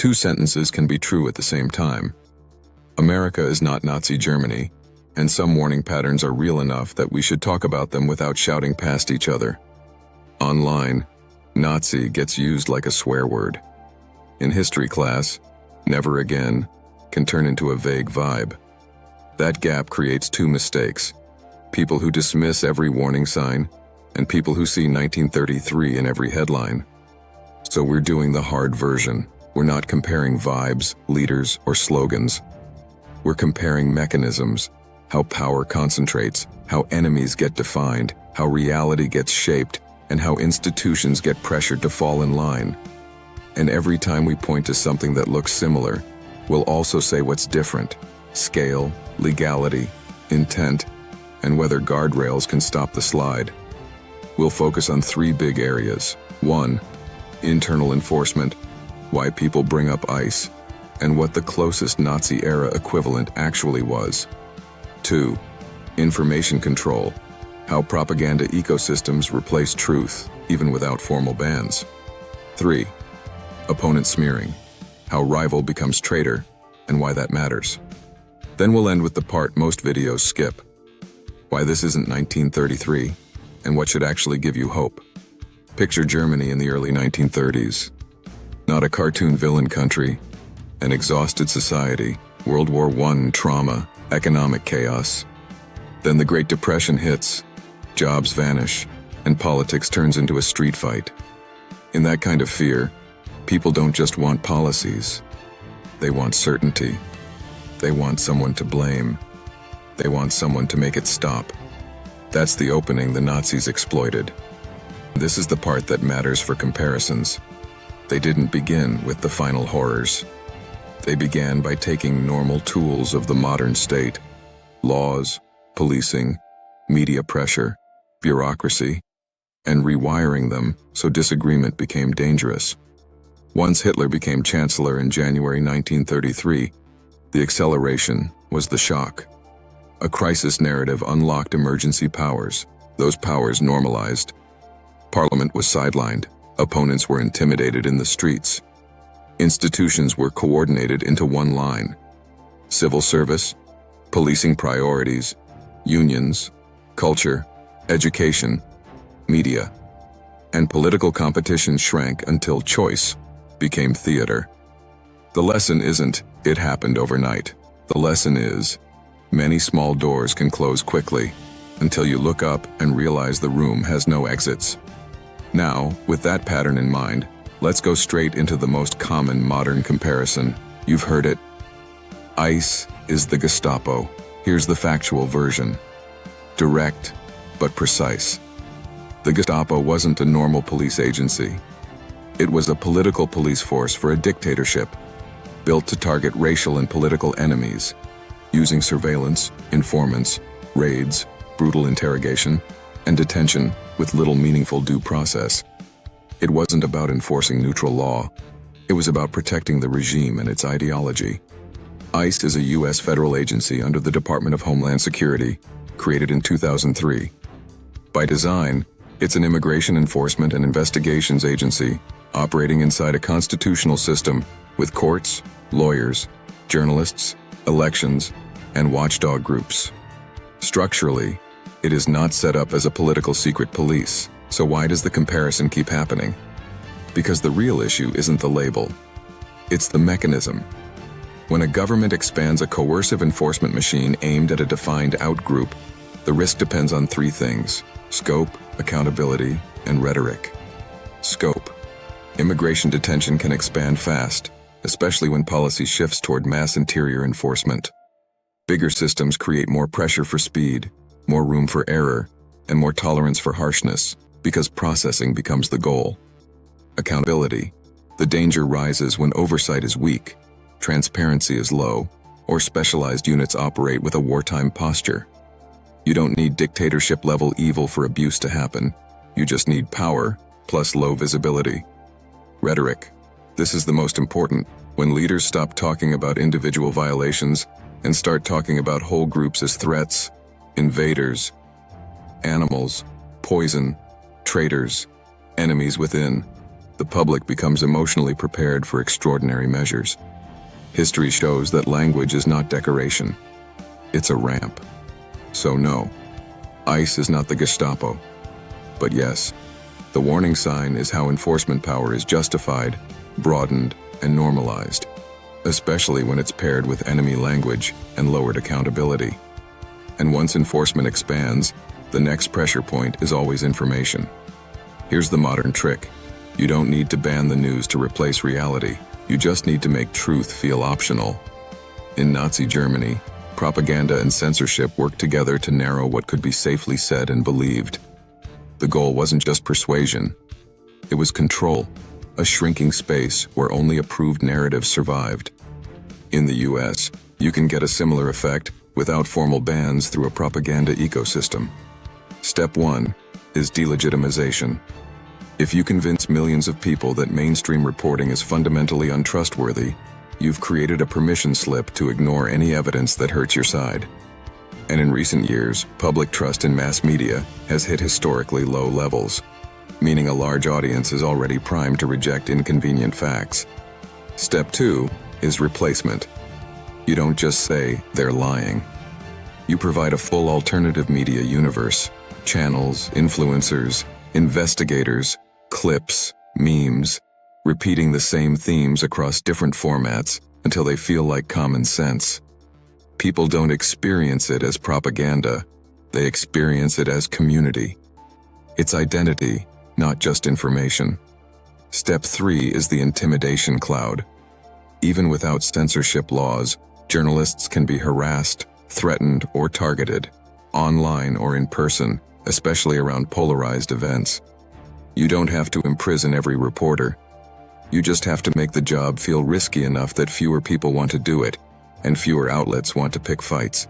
Two sentences can be true at the same time. America is not Nazi Germany, and some warning patterns are real enough that we should talk about them without shouting past each other. Online, Nazi gets used like a swear word. In history class, never again can turn into a vague vibe. That gap creates two mistakes: people who dismiss every warning sign, and people who see 1933 in every headline. So we're doing the hard version. We're not comparing vibes, leaders, or slogans. We're comparing mechanisms, how power concentrates, how enemies get defined, how reality gets shaped, and how institutions get pressured to fall in line. And every time we point to something that looks similar, we'll also say what's different: scale, legality, intent, and whether guardrails can stop the slide. We'll focus on three big areas. 1. Internal enforcement, why people bring up ICE, and what the closest Nazi-era equivalent actually was. 2. Information control, how propaganda ecosystems replace truth, even without formal bans. 3. Opponent smearing, how rival becomes traitor, and why that matters. Then we'll end with the part most videos skip: why this isn't 1933, and what should actually give you hope. Picture Germany in the early 1930s. Not a cartoon villain country, an exhausted society, World War I trauma, economic chaos. Then the Great Depression hits, jobs vanish, and politics turns into a street fight. In that kind of fear, people don't just want policies. They want certainty. They want someone to blame. They want someone to make it stop. That's the opening the Nazis exploited. This is the part that matters for comparisons. They didn't begin with the final horrors. They began by taking normal tools of the modern state: laws, policing, media pressure, bureaucracy, and rewiring them so disagreement became dangerous. Once Hitler became chancellor in January 1933, the acceleration was the shock. A crisis narrative unlocked emergency powers. Those powers normalized. Parliament was sidelined. Opponents were intimidated in the streets. Institutions were coordinated into one line: civil service, policing priorities, unions, culture, education, media. And political competition shrank until choice became theater. The lesson isn't, it happened overnight. The lesson is, many small doors can close quickly until you look up and realize the room has no exits. Now, with that pattern in mind, let's go straight into the most common modern comparison. You've heard it. ICE is the Gestapo. Here's the factual version. Direct, but precise. The Gestapo wasn't a normal police agency. It was a political police force for a dictatorship, built to target racial and political enemies, using surveillance, informants, raids, brutal interrogation, and detention with little meaningful due process. It wasn't about enforcing neutral law. It was about protecting the regime and its ideology. ICE is a U.S. federal agency under the Department of Homeland Security, created in 2003. By design, it's an immigration enforcement and investigations agency operating inside a constitutional system with courts, lawyers, journalists, elections, and watchdog groups. Structurally, it is not set up as a political secret police. So why does the comparison keep happening? Because the real issue isn't the label. It's the mechanism. When a government expands a coercive enforcement machine aimed at a defined outgroup, the risk depends on three things: scope, accountability, and rhetoric. Scope. Immigration detention can expand fast, especially when policy shifts toward mass interior enforcement. Bigger systems create more pressure for speed, more room for error, and more tolerance for harshness, because processing becomes the goal. Accountability. The danger rises when oversight is weak, transparency is low, or specialized units operate with a wartime posture. You don't need dictatorship-level evil for abuse to happen. You just need power, plus low visibility. Rhetoric. This is the most important. When leaders stop talking about individual violations and start talking about whole groups as threats, invaders, animals, poison, traitors, enemies within, the public becomes emotionally prepared for extraordinary measures. History shows that language is not decoration. It's a ramp. So no, ICE is not the Gestapo. But yes, the warning sign is how enforcement power is justified, broadened, and normalized, especially when it's paired with enemy language and lowered accountability. And once enforcement expands, the next pressure point is always information. Here's the modern trick. You don't need to ban the news to replace reality. You just need to make truth feel optional. In Nazi Germany, propaganda and censorship worked together to narrow what could be safely said and believed. The goal wasn't just persuasion. It was control, a shrinking space where only approved narratives survived. In the US, you can get a similar effect without formal bans through a propaganda ecosystem. Step 1 is delegitimization. If you convince millions of people that mainstream reporting is fundamentally untrustworthy, you've created a permission slip to ignore any evidence that hurts your side. And in recent years, public trust in mass media has hit historically low levels, meaning a large audience is already primed to reject inconvenient facts. Step 2 is replacement. You don't just say, "They're lying." You provide a full alternative media universe: channels, influencers, investigators, clips, memes, repeating the same themes across different formats until they feel like common sense. People don't experience it as propaganda, they experience it as community. It's identity, not just information. Step 3 is the intimidation cloud. Even without censorship laws, journalists can be harassed, threatened, or targeted, online or in person, especially around polarized events. You don't have to imprison every reporter. You just have to make the job feel risky enough that fewer people want to do it, and fewer outlets want to pick fights.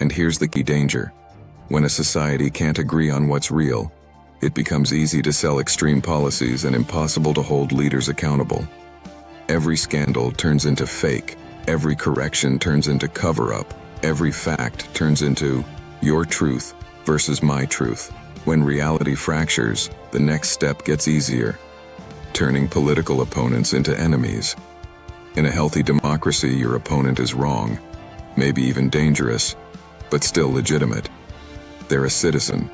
And here's the key danger. When a society can't agree on what's real, it becomes easy to sell extreme policies and impossible to hold leaders accountable. Every scandal turns into fake. Every correction turns into cover-up. Every fact turns into your truth versus my truth. When reality fractures, the next step gets easier, turning political opponents into enemies. In a healthy democracy, your opponent is wrong, maybe even dangerous, but still legitimate. They're a citizen.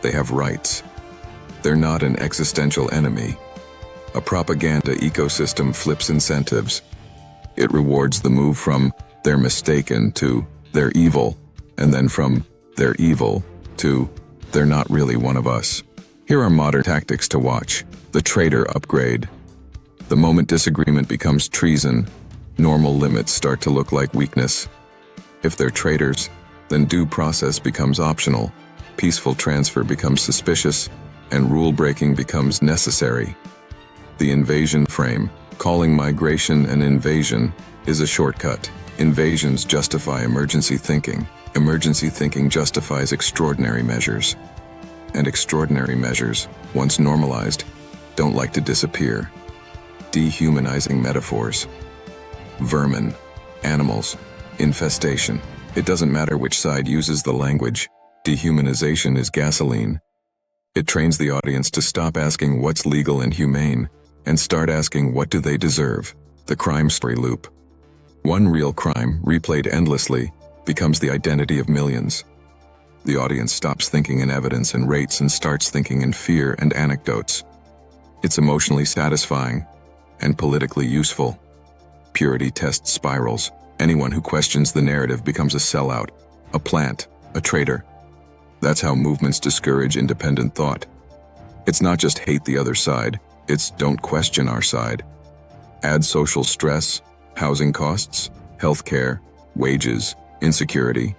They have rights. They're not an existential enemy. A propaganda ecosystem flips incentives. It rewards the move from "they're mistaken" to "they're evil," and then from "they're evil" to "they're not really one of us." Here are modern tactics to watch. The traitor upgrade. The moment disagreement becomes treason, normal limits start to look like weakness. If they're traitors, then due process becomes optional, peaceful transfer becomes suspicious, and rule-breaking becomes necessary. The invasion frame, calling migration an invasion, is a shortcut. Invasions justify emergency thinking. Emergency thinking justifies extraordinary measures. And extraordinary measures, once normalized, don't like to disappear. Dehumanizing metaphors. Vermin, animals, infestation. It doesn't matter which side uses the language. Dehumanization is gasoline. It trains the audience to stop asking what's legal and humane, and start asking what do they deserve. The crime story loop. One real crime, replayed endlessly, becomes the identity of millions. The audience stops thinking in evidence and rates and starts thinking in fear and anecdotes. It's emotionally satisfying and politically useful. Purity test spirals. Anyone who questions the narrative becomes a sellout, a plant, a traitor. That's how movements discourage independent thought. It's not just hate the other side, it's don't question our side. Add social stress, housing costs, healthcare, wages, insecurity,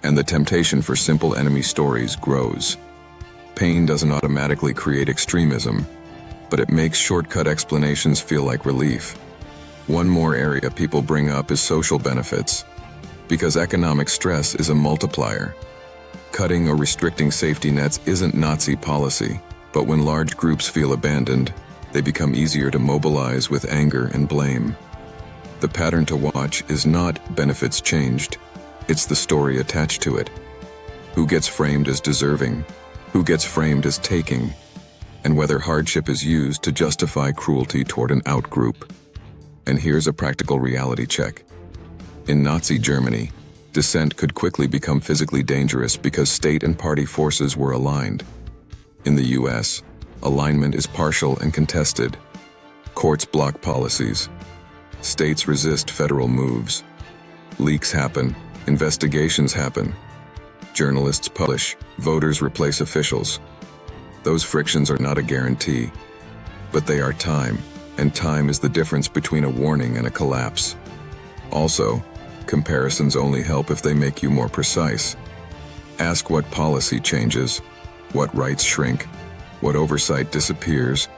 and the temptation for simple enemy stories grows. Pain doesn't automatically create extremism, but it makes shortcut explanations feel like relief. One more area people bring up is social benefits, because economic stress is a multiplier. Cutting or restricting safety nets isn't Nazi policy, but when large groups feel abandoned, they become easier to mobilize with anger and blame. The pattern to watch is not benefits changed, it's the story attached to it. Who gets framed as deserving? Who gets framed as taking? and whether hardship is used to justify cruelty toward an outgroup. And here's a practical reality check. In Nazi Germany, dissent could quickly become physically dangerous because state and party forces were aligned. In the US, alignment is partial and contested. Courts block policies. States resist federal moves. Leaks happen. Investigations happen. Journalists publish. Voters replace officials. Those frictions are not a guarantee, but they are time, and time is the difference between a warning and a collapse. Also, comparisons only help if they make you more precise. Ask what policy changes, what rights shrink, what oversight disappears,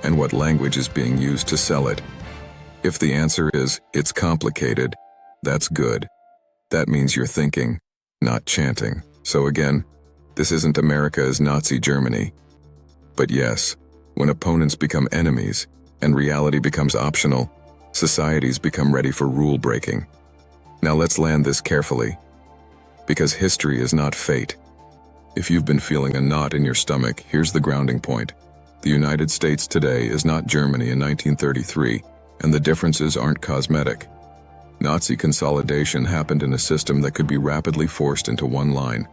and what language is being used to sell it. If the answer is, it's complicated, that's good. That means you're thinking, not chanting. So again, this isn't America as Nazi Germany. But yes, when opponents become enemies and reality becomes optional, societies become ready for rule breaking. Now let's land this carefully, because history is not fate. If you've been feeling a knot in your stomach, here's the grounding point. The United States today is not Germany in 1933, and the differences aren't cosmetic. Nazi consolidation happened in a system that could be rapidly forced into one line.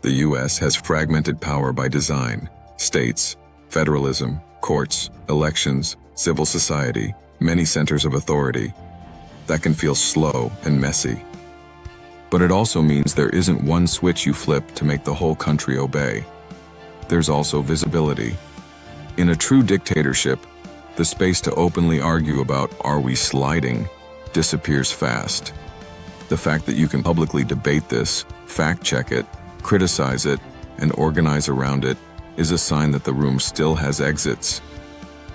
The US has fragmented power by design. States, federalism, courts, elections, civil society, many centers of authority. That can feel slow and messy. But it also means there isn't one switch you flip to make the whole country obey. There's also visibility. In a true dictatorship, the space to openly argue about "are we sliding?" disappears fast. The fact that you can publicly debate this, fact-check it, criticize it, and organize around it is a sign that the room still has exits.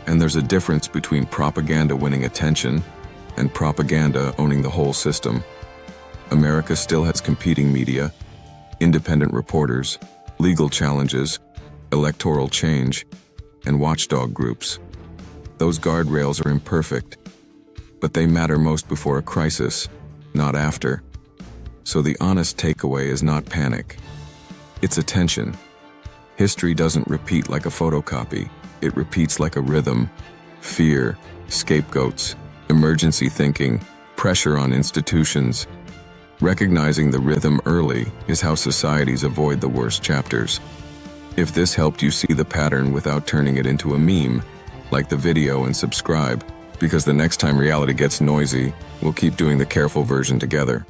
And there's a difference between propaganda winning attention and propaganda owning the whole system. America still has competing media, independent reporters, legal challenges, electoral change, and watchdog groups. Those guardrails are imperfect, but they matter most before a crisis, not after. So the honest takeaway is not panic. It's attention. History doesn't repeat like a photocopy. It repeats like a rhythm. Fear, scapegoats, emergency thinking, pressure on institutions. Recognizing the rhythm early is how societies avoid the worst chapters. If this helped you see the pattern without turning it into a meme, like the video and subscribe, because the next time reality gets noisy, we'll keep doing the careful version together.